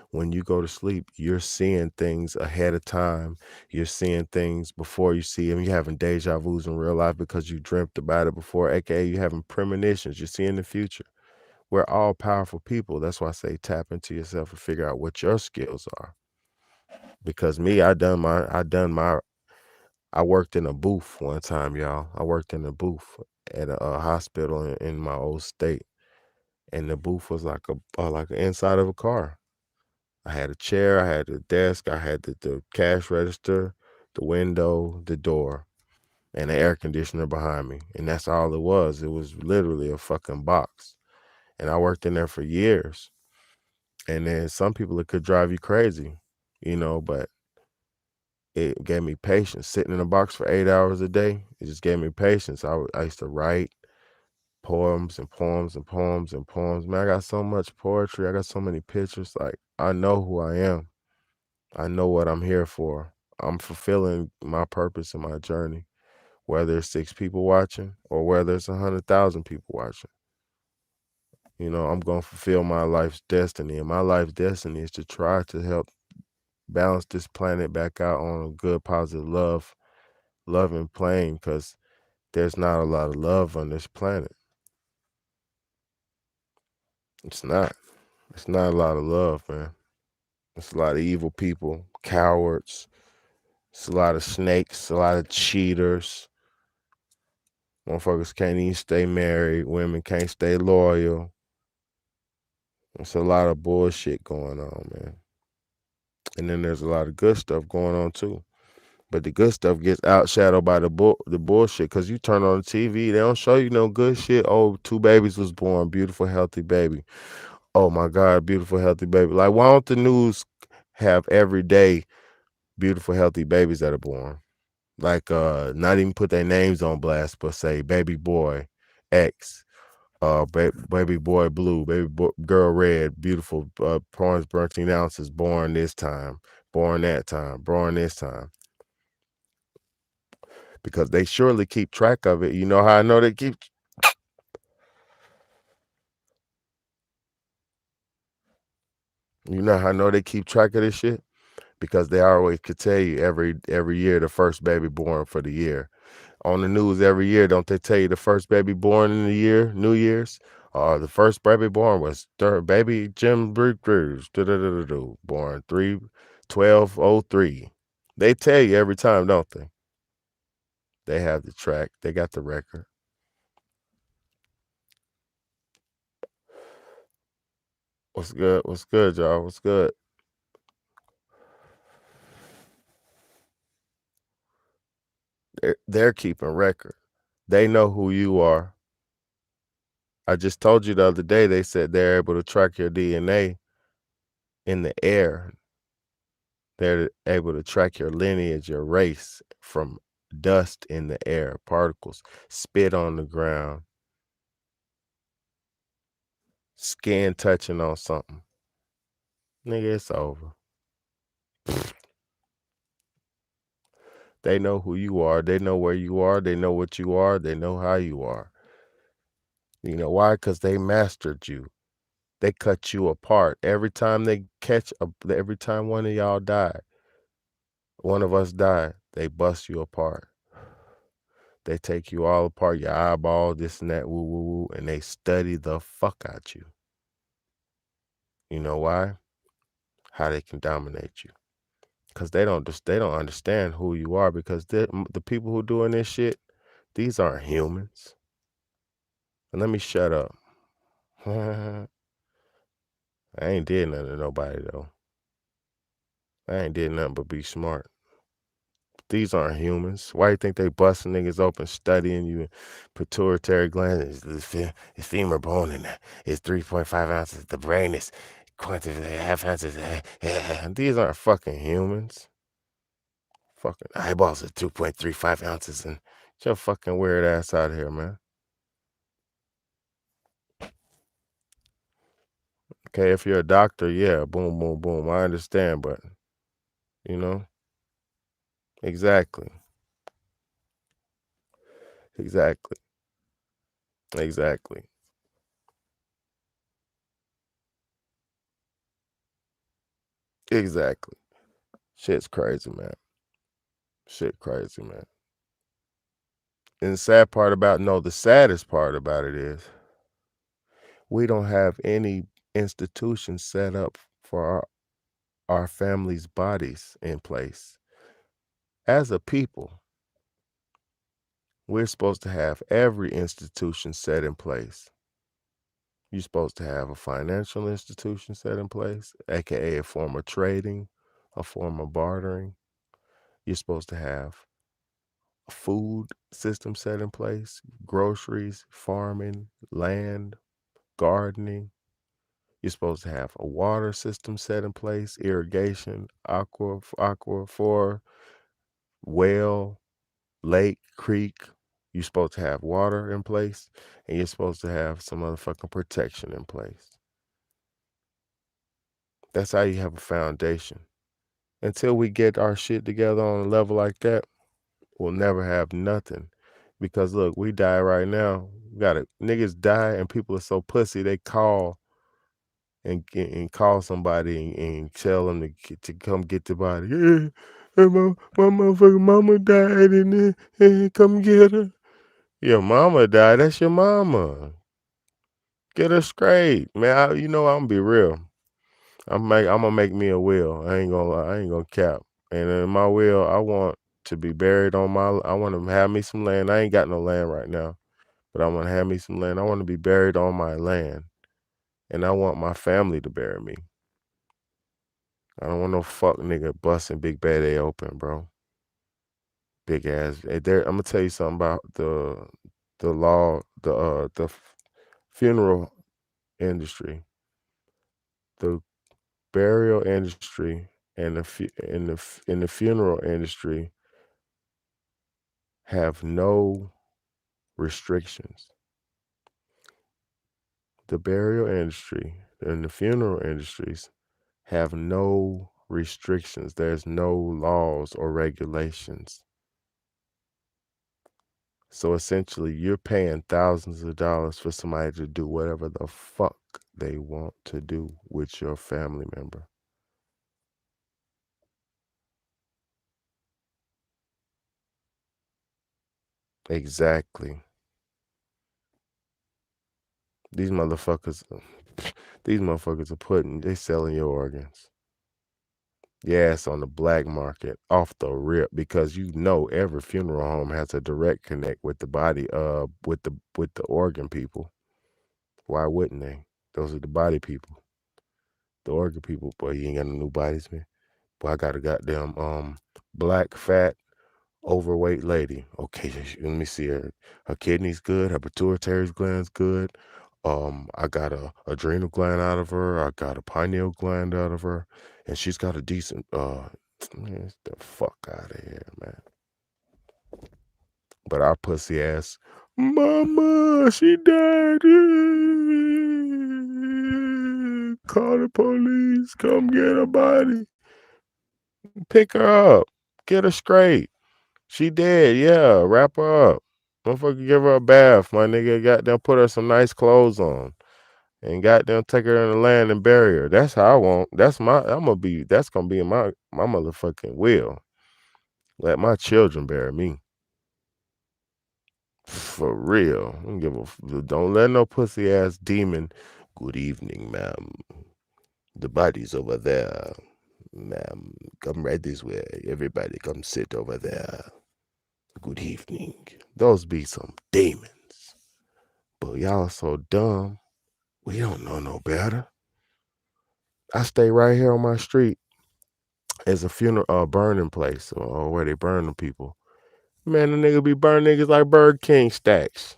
When you go to sleep, you're seeing things ahead of time. You're seeing things before you see them. You're having deja vus in real life because you dreamt about it before, aka you're having premonitions. You're seeing the future. We're all powerful people. That's why I say tap into yourself and figure out what your skills are. Because me, I worked in a booth one time, y'all. I worked in a booth at a hospital in my old state, and the booth was like the inside of a car. I had a chair, I had a desk, I had the cash register, the window, the door, and the air conditioner behind me, and that's all it was. It was literally a fucking box, and I worked in there for years. And then some people it could drive you crazy, you know, but it gave me patience. Sitting in a box for 8 hours a day, it just gave me patience. I used to write poems and poems and poems and poems. Man, I got so much poetry. I got so many pictures. Like, I know who I am. I know what I'm here for. I'm fulfilling my purpose in my journey, whether it's 6 people watching or whether it's 100,000 people watching. You know, I'm going to fulfill my life's destiny. And my life's destiny is to try to help balance this planet back out on a good, positive loving plane, because there's not a lot of love on this planet. It's not. It's not a lot of love, man. It's a lot of evil people, cowards. It's a lot of snakes, a lot of cheaters. Motherfuckers can't even stay married. Women can't stay loyal. It's a lot of bullshit going on, man. And then there's a lot of good stuff going on too. But the good stuff gets outshadowed by the bullshit. Cause you turn on the TV, they don't show you no good shit. Oh, 2 babies was born, beautiful, healthy baby. Oh my God, beautiful, healthy baby. Like, why don't the news have every day beautiful, healthy babies that are born? Like, not even put their names on blast, but say baby boy X, baby boy blue, girl red, beautiful, prawns 13 ounces, born this time, born that time, born this time. Because they surely keep track of it. You know how I know they keep. You know how I know they keep track of this shit? Because they always could tell you every year the first baby born for the year. On the news every year, don't they tell you the first baby born in the year, New Year's? The first baby born was baby Jim Brewers, born 3/12/03. They tell you every time, don't they? They have the track. They got the record. What's good? What's good, y'all? What's good? They're keeping record. They know who you are. I just told you the other day, they said they're able to track your DNA in the air. They're able to track your lineage, your race from dust in the air, particles, spit on the ground, skin touching on something. Nigga, it's over. They know who you are. They know where you are. They know what you are. They know how you are. You know why? Because they mastered you. They cut you apart. Every time every time one of y'all die, one of us die, they bust you apart. They take you all apart, your eyeball, this and that, woo, woo, woo, and they study the fuck out you. You know why? How they can dominate you. Because they don't understand who you are, because the people who doing this shit, these aren't humans. And let me shut up. I ain't did nothing to nobody, though. I ain't did nothing but be smart. These aren't humans. Why you think they busting niggas open, studying you, pituitary glands, the femur bone, and it's 3.5 ounces. The brain is half ounces. These aren't fucking humans. Fucking eyeballs are 2.35 ounces. And get your fucking weird ass out of here, man. Okay, if you're a doctor, yeah, boom, boom, boom. I understand, but you know, exactly, exactly, exactly, exactly. Shit's crazy, man. Shit crazy, man. And the saddest part about it is we don't have any institutions set up for our families' bodies in place. As a people, we're supposed to have every institution set in place. You're supposed to have a financial institution set in place, aka a form of trading, a form of bartering. You're supposed to have a food system set in place, groceries, farming, land, gardening. You're supposed to have a water system set in place, irrigation, aquifer, well, lake, creek. You're supposed to have water in place, and you're supposed to have some motherfucking protection in place. That's how you have a foundation. Until we get our shit together on a level like that, we'll never have nothing. Because look, we die right now. Niggas die, and people are so pussy they call and call somebody and tell them to come get the body. Yeah, my motherfucking mama died, and come get her. Your mama died. That's your mama. Get her straight, man. I'm gonna be real. I'm gonna make me a will. I ain't gonna lie. I ain't gonna cap. And in my will, I want to be buried on my. I want to have me some land. I ain't got no land right now, but I want to have me some land. I want to be buried on my land, and I want my family to bury me. I don't want no fuck nigga busting Big BAYDAY open, bro. Big ass. I'm gonna tell you something about the law, the funeral industry, the burial industry, and in the funeral industry have no restrictions. The burial industry and the funeral industries have no restrictions. There's no laws or regulations. So essentially, you're paying thousands of dollars for somebody to do whatever the fuck they want to do with your family member. Exactly. These motherfuckers, these motherfuckers they selling your organs. Yes, on the black market, off the rip, because you know every funeral home has a direct connect with the body, with the organ people. Why wouldn't they? Those are the body people. The organ people, boy, you ain't got no new bodies, man. Boy, I got a goddamn black, fat, overweight lady. Okay, let me see her. Her kidneys good. Her pituitary gland's good. I got a adrenal gland out of her. I got a pineal gland out of her, and she's got a decent. Man, get the fuck out of here, man. But our pussy ass, mama, she died. Call the police. Come get her body. Pick her up. Get her straight. She dead, yeah. Wrap her up. Motherfucker, give her a bath, my nigga. Goddamn, put her some nice clothes on, and goddamn, take her in the land and bury her. That's how I want. That's my. I'm gonna be. That's gonna be in my motherfucking will. Let my children bury me. For real. Don't let no pussy ass demon. Good evening, ma'am. The body's over there, ma'am. Come right this way. Everybody, come sit over there. Good evening. Those be some demons. But y'all so dumb. We don't know no better. I stay right here on my street. It's a funeral burning place or where they burn the people. Man, the nigga be burning niggas like Burger King stacks.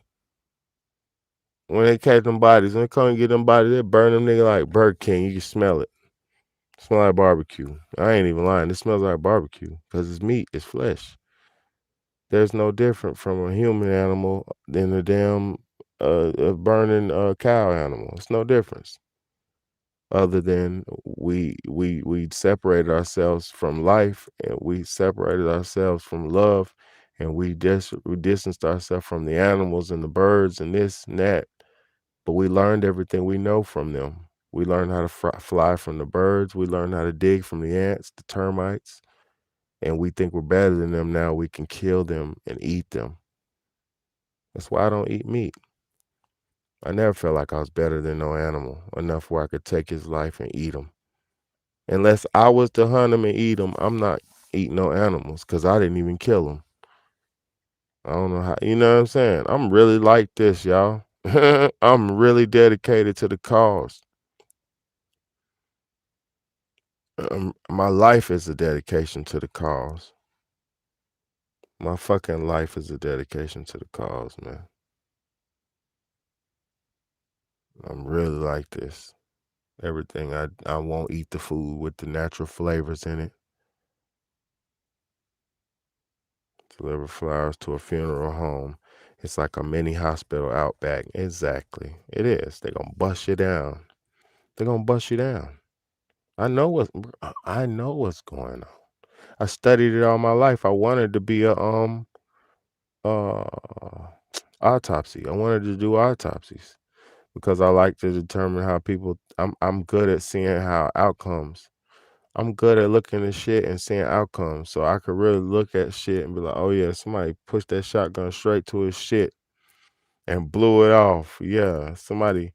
When they catch them bodies, when they come and get them bodies, they burn them nigga like Burger King. You can smell it. Smell like barbecue. I ain't even lying. It smells like barbecue because it's meat, it's flesh. There's no different from a human animal than a damn burning cow animal. It's no difference. Other than we separated ourselves from life, and we separated ourselves from love, and we distanced ourselves from the animals and the birds and this and that. But we learned everything we know from them. We learned how to fly from the birds. We learned how to dig from the ants, the termites, and we think we're better than them now. We can kill them and eat them. That's why I don't eat meat. I never felt like I was better than no animal enough where I could take his life and eat him. Unless I was to hunt him and eat him, I'm not eating no animals because I didn't even kill him. I don't know how, you know what I'm saying? I'm really like this, y'all. I'm really dedicated to the cause. My life is a dedication to the cause. My fucking life is a dedication to the cause, man. I'm really like this. Everything I won't eat the food with the natural flavors in it. Deliver flowers to a funeral home. It's like a mini hospital out back. Exactly. It is. They're gonna bust you down. They're gonna bust you down. I know what's going on. I studied it all my life. I wanted to be a uh autopsy. I wanted to do autopsies because I like to determine how people I'm good at seeing how outcomes. I'm good at looking at shit and seeing outcomes. So I could really look at shit and be like, oh yeah, somebody pushed that shotgun straight to his shit and blew it off. Yeah. Somebody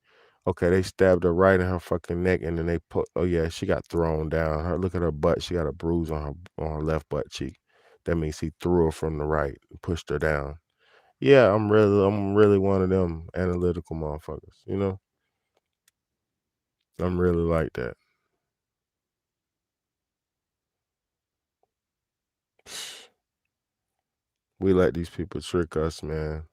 okay, they stabbed her right in her fucking neck and then they put oh yeah, she got thrown down. Her look at her butt, she got a bruise on her left butt cheek. That means he threw her from the right and pushed her down. Yeah, I'm really one of them analytical motherfuckers, you know? I'm really like that. We let these people trick us, man.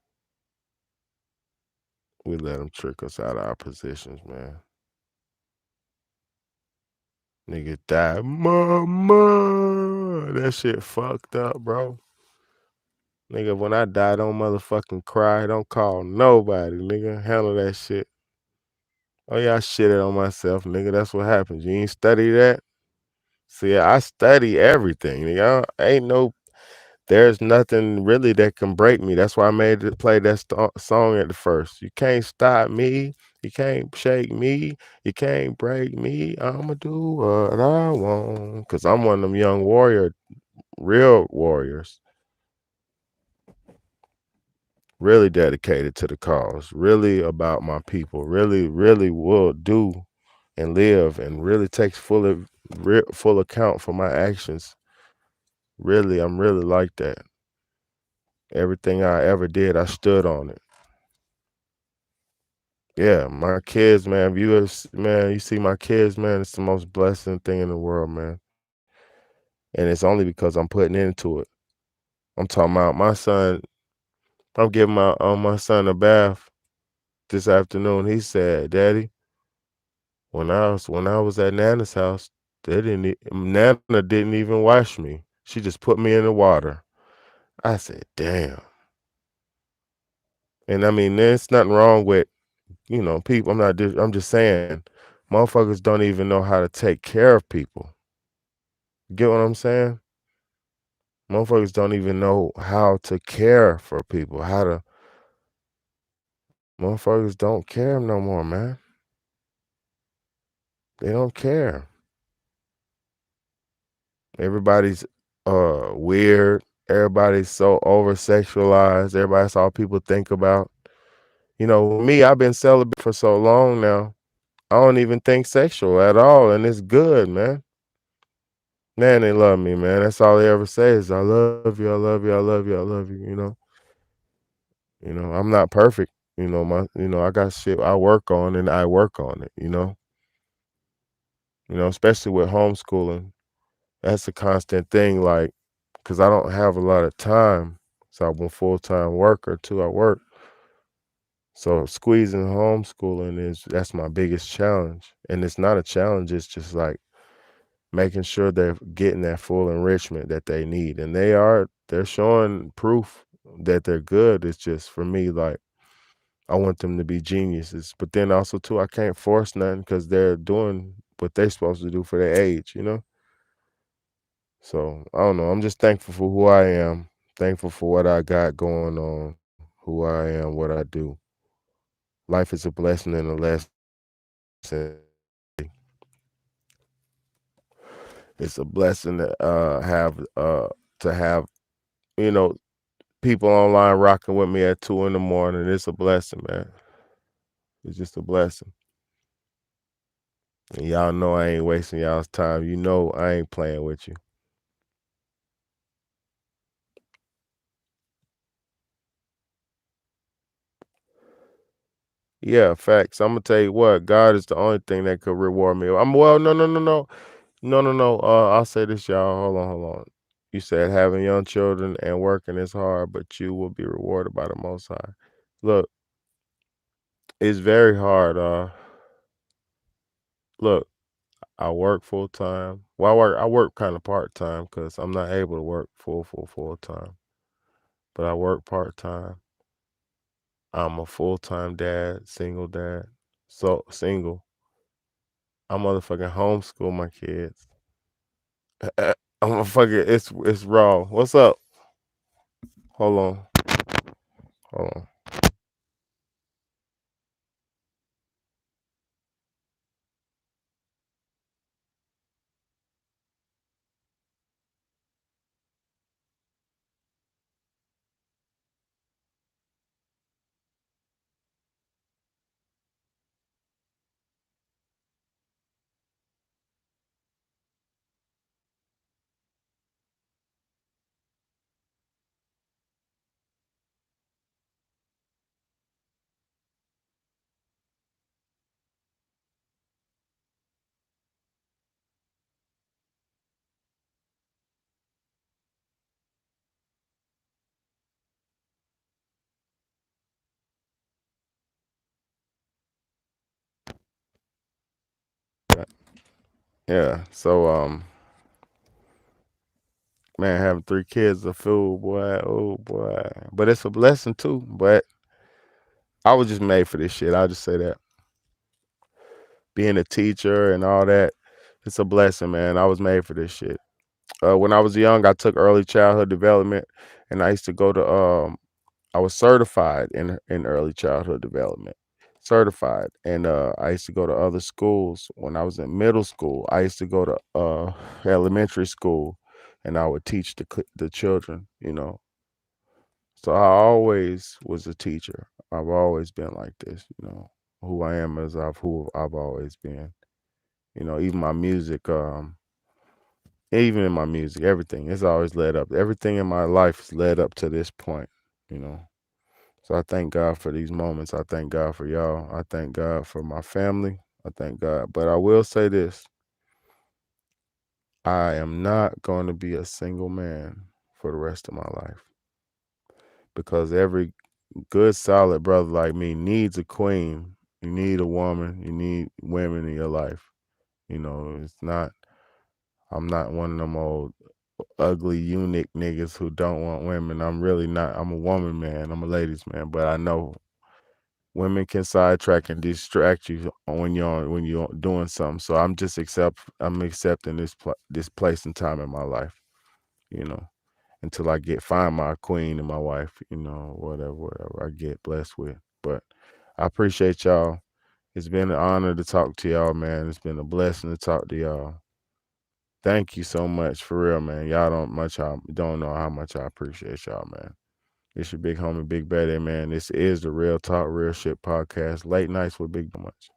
We let them trick us out of our positions, man. Nigga died, mama. That shit fucked up, bro. Nigga, when I die, don't motherfucking cry. Don't call nobody, nigga. Handle that shit. Oh yeah, I shitted on myself, nigga. That's what happens. You ain't study that. See, I study everything. Nigga. Ain't no, there's nothing really that can break me. That's why I made it play that song at the first. You can't stop me. You can't shake me. You can't break me. I'ma do what I want. Cause I'm one of them young warrior, real warriors, really dedicated to the cause, really about my people, really, really will do and live and really takes full account for my actions. Really, I'm really like that. Everything I ever did, I stood on it. Yeah, my kids, man. Viewers, man, you see my kids, man. It's the most blessing thing in the world, man. And it's only because I'm putting into it. I'm talking about my son. I'm giving my son a bath this afternoon. He said, "Daddy, when I was at Nana's house, Nana didn't even wash me. She just put me in the water." I said, "Damn." And I mean, there's nothing wrong with people. I'm just saying, motherfuckers don't even know how to take care of people. Get what I'm saying? Motherfuckers don't even know how to care for people. Motherfuckers don't care no more, man. They don't care. Everybody's weird. Everybody's so over sexualized. Everybody's all people think about. With me, I've been celibate for so long now. I don't even think sexual at all, and it's good, man. Man, they love me, man. That's all they ever say is "I love you, I love you, I love you, I love you." I'm not perfect. I got shit I work on, and I work on it. Especially with homeschooling, that's a constant thing. Like, cause I don't have a lot of time, so I'm a full time worker too. I work, so squeezing homeschooling that's my biggest challenge, and it's not a challenge. It's just like making sure they're getting that full enrichment that they need. And they're showing proof that they're good. It's just for me, like, I want them to be geniuses. But then also too, I can't force nothing because they're doing what they're supposed to do for their age. So I don't know. I'm just thankful for who I am, thankful for what I got going on, who I am, what I do. Life is a blessing and a lesson. It's a blessing to have you know people online rocking with me at 2 in the morning. It's a blessing, man. It's just a blessing. And y'all know I ain't wasting y'all's time. You know I ain't playing with you. Yeah, facts. I'm gonna tell you what, God is the only thing that could reward me. No, no, no, no. No, no, no. I'll say this, y'all. Hold on, hold on. You said having young children and working is hard, but you will be rewarded by the most high. Look, it's very hard. Look, I work full time. Well, I work kind of part time because I'm not able to work full time. But I work part time. I'm a full time dad, single dad. So single. I motherfucking homeschool my kids. I'm a fucking it's raw. What's up? Hold on. Hold on. Yeah. So man, having 3 kids is a fool, boy. Oh boy. But it's a blessing too. But I was just made for this shit. I'll just say that. being a teacher and all that. It's a blessing, man. I was made for this shit. When I was young, I took early childhood development, and I used to go to. I was certified in early childhood development, certified, and I used to go to other schools. When I was in middle school, I used to go to elementary school, and I would teach the children. So I always was a teacher. I've always been like this. Who I am is who I've always been. Even my music. Even in my music, everything it's always led up. Everything in my life has led up to this point, you know. So I thank God for these moments. I thank God for y'all. I thank God for my family. I thank God. But I will say this: I am not going to be a single man for the rest of my life because every good, solid brother like me needs a queen. You need a woman. You need women in your life. It's not. I'm not one of them old ugly eunuch niggas who don't want women. I'm really not. I'm a woman man. I'm a ladies man. But I know women can sidetrack and distract you when you're doing something. So I'm accepting this place and time in my life. You know, until I find my queen and my wife. Whatever I get blessed with. But I appreciate y'all. It's been an honor to talk to y'all, man. It's been a blessing to talk to y'all. Thank you so much for real, man. Y'all don't know how much I appreciate y'all, man. It's your big homie, Big Betty, man. This is the Real Talk, Real Shit podcast. Late nights with Big much.